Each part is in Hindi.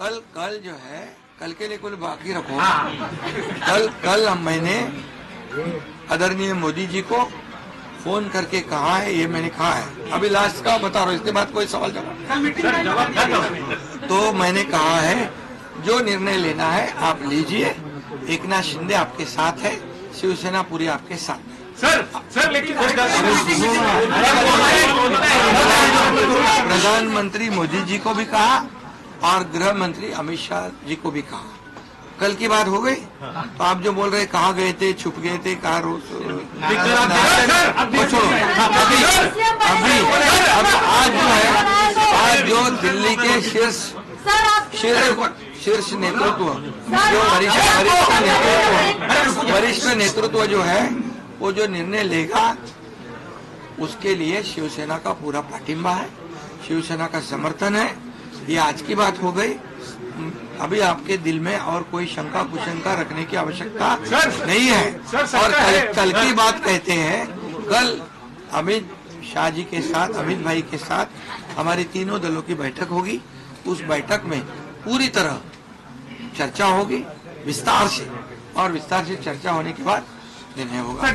कल जो है, कल के लिए कुछ बाकी रखो। कल मैंने आदरणीय मोदी जी को फोन करके कहा है, ये मैंने कहा है। अभी लास्ट का बता रहा हूँ, इसके बाद कोई सवाल जवाब। तो मैंने कहा है जो निर्णय लेना है आप लीजिए। एकनाथ शिंदे आपके साथ है, शिवसेना पूरी आपके साथ है। सर लेकिन प्रधानमंत्री मोदी जी को भी कहा और गृह मंत्री अमित शाह जी को भी कहा। कल की बात हो गई। तो आप जो बोल रहे कहाँ गए थे, छुप गए थे, कहाँ अभी आज जो है, आज जो दिल्ली के शीर्ष नेतृत्व, जो वरिष्ठ नेतृत्व जो है, वो जो निर्णय लेगा उसके लिए शिवसेना का पूरा पाठिंबा है, शिवसेना का समर्थन है। ये आज की बात हो गई। अभी आपके दिल में और कोई शंका कुशंका रखने की आवश्यकता नहीं है। और कल की बात कहते हैं, कल अमित शाह जी के साथ, अमित भाई के साथ हमारी तीनों दलों की बैठक होगी। उस बैठक में पूरी तरह चर्चा होगी विस्तार से, और विस्तार से चर्चा होने के बाद निर्णय होगा।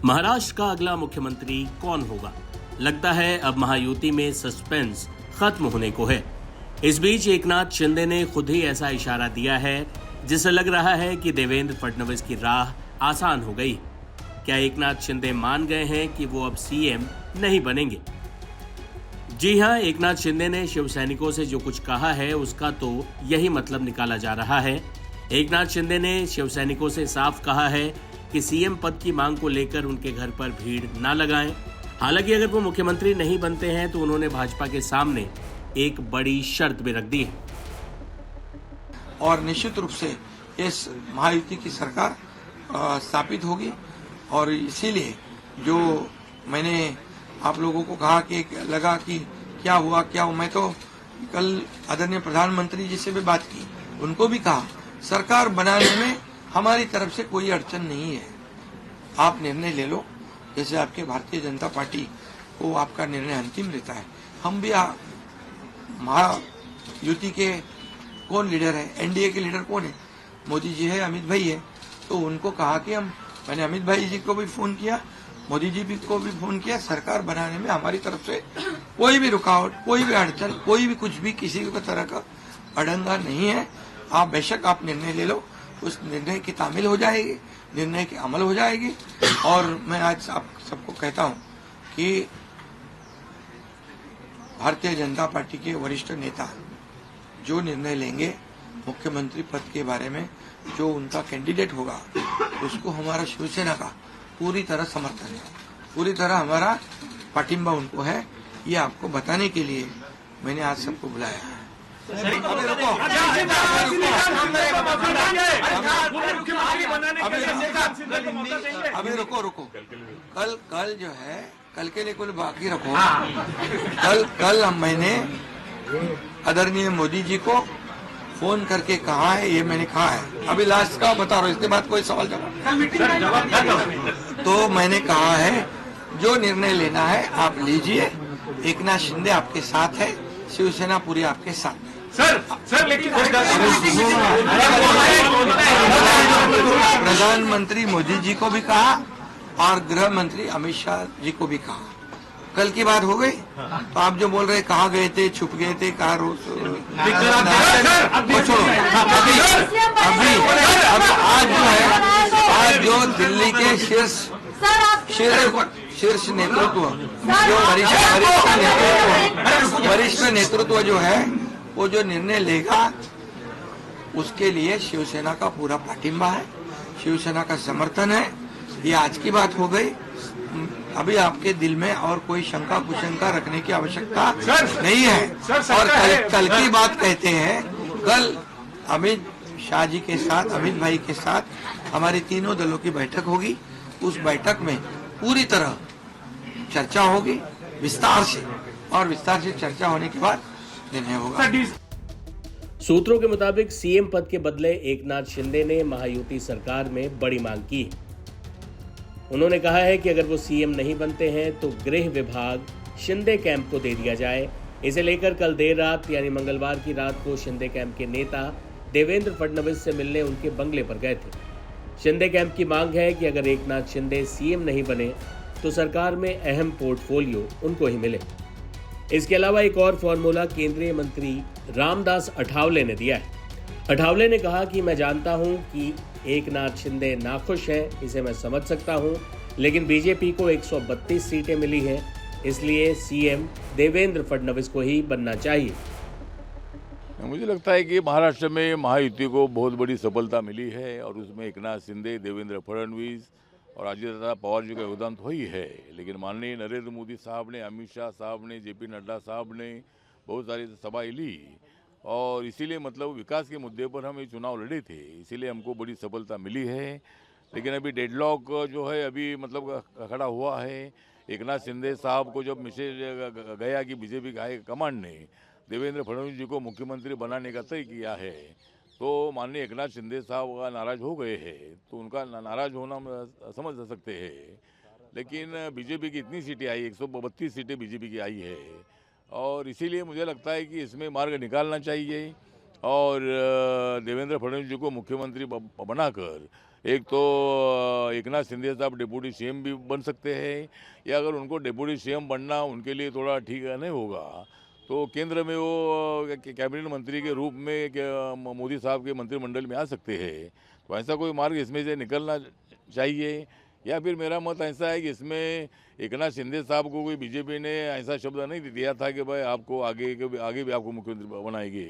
महाराष्ट्र का अगला मुख्यमंत्री कौन होगा? लगता है अब महायुति में सस्पेंस खत्म होने को है। इस बीच एकनाथ शिंदे ने खुद ही ऐसा इशारा दिया है जिससे लग रहा है कि देवेंद्र फडणवीस की राह आसान हो गई। क्या एकनाथ शिंदे मान गए हैं कि वो अब सीएम नहीं बनेंगे? जी हां, एकनाथ शिंदे ने शिवसैनिकों से जो कुछ कहा है उसका तो यही मतलब निकाला जा रहा है। एकनाथ शिंदे ने शिवसैनिकों से साफ कहा है कि सीएम पद की मांग को लेकर उनके घर पर भीड़ ना लगाएं। हालांकि अगर वो मुख्यमंत्री नहीं बनते हैं तो उन्होंने भाजपा के सामने एक बड़ी शर्त भी रख दी है। और निश्चित रूप से इस महायुति की सरकार स्थापित होगी। और इसीलिए जो मैंने आप लोगों को कहा कि लगा कि क्या हुआ, मैं तो कल आदरणीय प्रधानमंत्री जी से भी बात की, उनको भी कहा सरकार बनाने में हमारी तरफ से कोई अड़चन नहीं है, आप निर्णय ले लो। जैसे आपके भारतीय जनता पार्टी को आपका निर्णय अंतिम रहता है, हम भी महायुति के कौन लीडर है, एनडीए के लीडर कौन है, मोदी जी है, अमित भाई है। तो उनको कहा कि मैंने अमित भाई जी को भी फोन किया, मोदी जी को भी फोन किया, सरकार बनाने में हमारी तरफ से कोई भी रुकावट, कोई भी अड़चन, कोई भी कुछ भी किसी भी तरह का अड़ंगा नहीं है। आप बेशक आप निर्णय ले लो, उस निर्णय की तामील हो जाएगी, निर्णय की अमल हो जाएगी। और मैं आज आप सबको कहता हूं कि भारतीय जनता पार्टी के वरिष्ठ नेता जो निर्णय लेंगे मुख्यमंत्री पद के बारे में, जो उनका कैंडिडेट होगा, उसको हमारा शिवसेना का पूरी तरह समर्थन है, पूरी तरह हमारा पाठिंबा उनको है। ये आपको बताने के लिए मैंने आज सबको बुलाया है। अभी रुको। कल जो है, कल के लिए कुछ बाकी रखो। कल मैंने आदरणीय मोदी जी को फोन करके कहा है, ये मैंने कहा है। अभी लास्ट का बता रहा हूँ, इसके बाद कोई सवाल जवाब। तो मैंने कहा है जो निर्णय लेना है आप लीजिए। एकनाथ शिंदे आपके साथ है, शिवसेना पूरी आपके साथ है। सर लेकिन प्रधानमंत्री मोदी जी को भी कहा और गृह मंत्री अमित शाह जी को भी कहा। कल की बात हो गई। तो आप जो बोल रहे कहाँ गए थे, छुप गए थे, कहाँ अभी आज जो है, आज जो दिल्ली के शीर्ष नेतृत्व, जो वरिष्ठ नेतृत्व जो है, वो जो निर्णय लेगा उसके लिए शिवसेना का पूरा पाठिंबा है, शिवसेना का समर्थन है। ये आज की बात हो गई। अभी आपके दिल में और कोई शंका कुशंका रखने की आवश्यकता नहीं है। और कल की बात कहते हैं, कल अमित शाह जी के साथ, अमित भाई के साथ हमारी तीनों दलों की बैठक होगी। उस बैठक में पूरी तरह चर्चा होगी विस्तार से, और विस्तार से चर्चा होने के बाद निर्णय होगा। सूत्रों के मुताबिक सीएम पद के बदले एकनाथ शिंदे ने महायुति सरकार में बड़ी मांग की है। उन्होंने कहा है कि अगर वो सीएम नहीं बनते हैं तो गृह विभाग शिंदे कैंप को दे दिया जाए। इसे लेकर कल देर रात यानी मंगलवार की रात को शिंदे कैंप के नेता देवेंद्र फडणवीस से मिलने उनके बंगले पर गए थे। शिंदे कैंप की मांग है कि अगर एकनाथ शिंदे सीएम नहीं बने तो सरकार में अहम पोर्टफोलियो उनको ही मिले। इसके अलावा एक और फॉर्मूला केंद्रीय मंत्री रामदास अठावले ने दिया है। अठावले ने कहा कि मैं जानता हूं कि एकनाथ शिंदे नाखुश हैं, इसे मैं समझ सकता हूं, लेकिन बीजेपी को 132 सीटें मिली हैं, इसलिए सीएम देवेंद्र फडणवीस को ही बनना चाहिए। मुझे लगता है कि महाराष्ट्र में महायुति को बहुत बड़ी सफलता मिली है और उसमें एकनाथ शिंदे, देवेंद्र फडणवीस और अजित पवार जी का योगदान तो ही है, लेकिन माननीय नरेंद्र मोदी साहब ने, अमित शाह साहब ने, जेपी नड्डा साहब ने बहुत सारी सभाएं ली और इसीलिए मतलब विकास के मुद्दे पर हम ये चुनाव लड़े थे, इसीलिए हमको बड़ी सफलता मिली है। लेकिन अभी डेडलॉक जो है अभी मतलब खड़ा हुआ है। एकनाथ शिंदे साहब को जब मैसेज गया कि बीजेपी का कमांड ने देवेंद्र फडणवीस जी को मुख्यमंत्री बनाने का तय किया है, तो माननीय एकनाथ शिंदे साहब का नाराज हो गए हैं, तो उनका नाराज होना समझ सकते हैं। लेकिन बीजेपी की इतनी सीटें आई, 132 सीटें बीजेपी की आई है और इसीलिए मुझे लगता है कि इसमें मार्ग निकालना चाहिए और देवेंद्र फडणवीस जी को मुख्यमंत्री बनाकर एक तो एकनाथ शिंदे साहब डिप्टी सीएम भी बन सकते हैं, या अगर उनको डिप्टी सीएम बनना उनके लिए थोड़ा ठीक नहीं होगा तो केंद्र में वो कैबिनेट मंत्री के रूप में मोदी साहब के मंत्रिमंडल में आ सकते हैं। तो ऐसा कोई मार्ग इसमें से निकलना चाहिए। या फिर मेरा मत ऐसा है कि इसमें एकनाथ शिंदे साहब को कोई बीजेपी ने ऐसा शब्द नहीं दिया था कि भाई आपको आगे भी आपको मुख्यमंत्री बनाएंगे।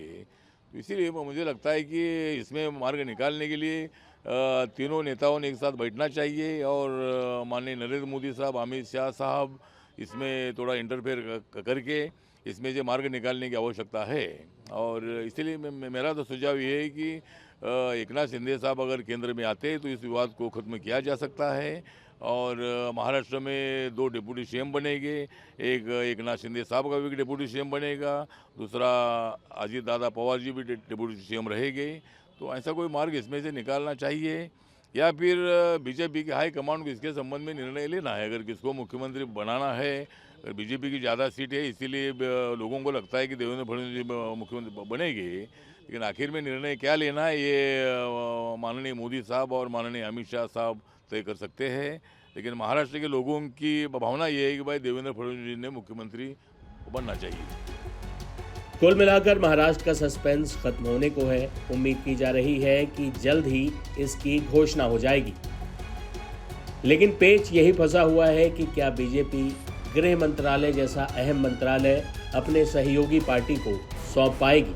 तो इसीलिए मुझे लगता है कि इसमें मार्ग निकालने के लिए तीनों नेताओं ने एक साथ बैठना चाहिए और माननीय नरेंद्र मोदी साहब, अमित शाह साहब इसमें थोड़ा इंटरफेयर करके इसमें से मार्ग निकालने की आवश्यकता है। और इसीलिए मेरा तो सुझाव ये है कि एकनाथ शिंदे साहब अगर केंद्र में आते तो इस विवाद को खत्म किया जा सकता है और महाराष्ट्र में 2 डिप्टी सीएम बनेंगे, एक एकनाथ शिंदे साहब का भी डिप्टी सीएम बनेगा, दूसरा अजित दादा पवार जी भी डिप्टी सीएम रहेंगे। तो ऐसा कोई मार्ग इसमें से निकालना चाहिए या फिर बीजेपी के हाई कमांड को इसके संबंध में निर्णय लेना है। अगर किसको मुख्यमंत्री बनाना है, बीजेपी की ज़्यादा सीट है इसीलिए लोगों को लगता है कि देवेंद्र फडणवीस जी मुख्यमंत्री बनेंगे, लेकिन आखिर में निर्णय क्या लेना है ये माननीय मोदी साहब और माननीय अमित शाह साहब तय कर सकते हैं। लेकिन महाराष्ट्र के लोगों की भावना ये है कि भाई देवेंद्र फडणवीस जी ने मुख्यमंत्री बनना चाहिए। कुल मिलाकर महाराष्ट्र का सस्पेंस खत्म होने को है। उम्मीद की जा रही है कि जल्द ही इसकी घोषणा हो जाएगी। लेकिन पेच यही फंसा हुआ है कि क्या बीजेपी गृह मंत्रालय जैसा अहम मंत्रालय अपने सहयोगी पार्टी को सौंप पाएगी।